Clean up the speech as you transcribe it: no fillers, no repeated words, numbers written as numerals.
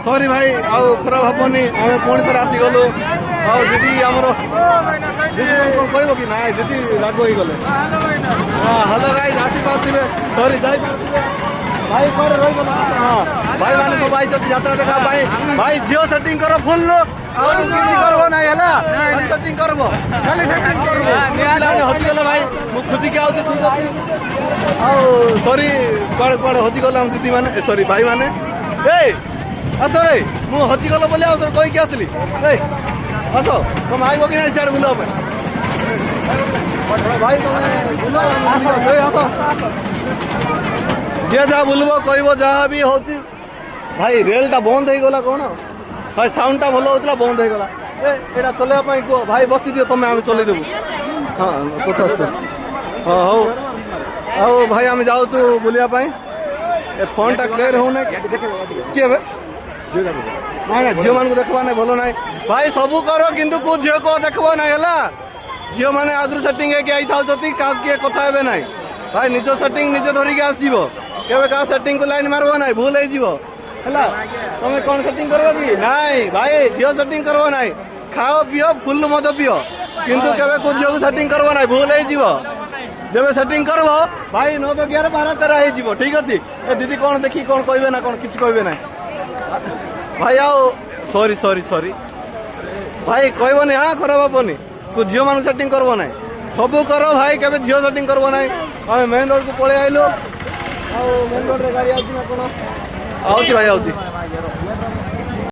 sorry भाई आउ खराब हेनी आम पुणी थे आसीगलु आउ दीदी आमर दीदी कौन कह कि ना दीदी राग हो गले हाँ हेलो गाइस आसी पारे सॉरी जाई भाई कौन रहीगला हाँ भाई मैंने सब आई यात्रा देखा भाई भाई जियो सेटिंग कर फुल करब ना सेटिंग करब हजिगला भाई मुझे खोजिकी आउे ठीक अच्छे सॉरी कड़े कड़े हजिगला दीदी मैंने सॉरी भाई मैंने आस रे मु हजिगल बोली आउे कहीकि आसली आस तुम आइब कि ना सियाड़े बुलवा भाई तुम आस जे जहाँ बुलब कह जहाँ भी हूँ भाई रेलटा बंद हो गला कौन भाई साउंडटा भल होता बंद हो गला एटा चलवाई कह भाई बसी दियो तुम आम चलदेबू हाँ तथास्त हाँ हौ आओ भाई आम जाऊँ बुलापाई ए फोनटा क्लियर होना किए ना ना झील मान देखवा ना भल ना भाई सबू कर किंतु को झील को देखवा ना झील मैंने आगु सेटिंग आई था किए कथा हे ना भाई निज सेटिंग निजे धरिकी आसो क्या सेटिंग को लाइन मारब ना भूल हो तुम कौन सेटिंग कर नाई भाई झील सेटिंग करब ना खाओ पिओ फुल मद पिओ किंतु केवे को झील को सेटिंग करब ना भूल हो जब सेटिंग करब भाई 9 तो 11 12 13 हो ठीक अच्छे दीदी कौन देखी कौन कहे ना कौन किसी कहे ना भाई आओ सॉरी सॉरी सॉरी भाई कहबनी हाँ खराब हेनी को झील मान सेटिंग करब ना सबू कर भाई केवे झील सेटिंग करब ना आम मेन रोड को पलि आइलु मेन रोड रे गाड़ी आउची ना कौन आउची भाई आउची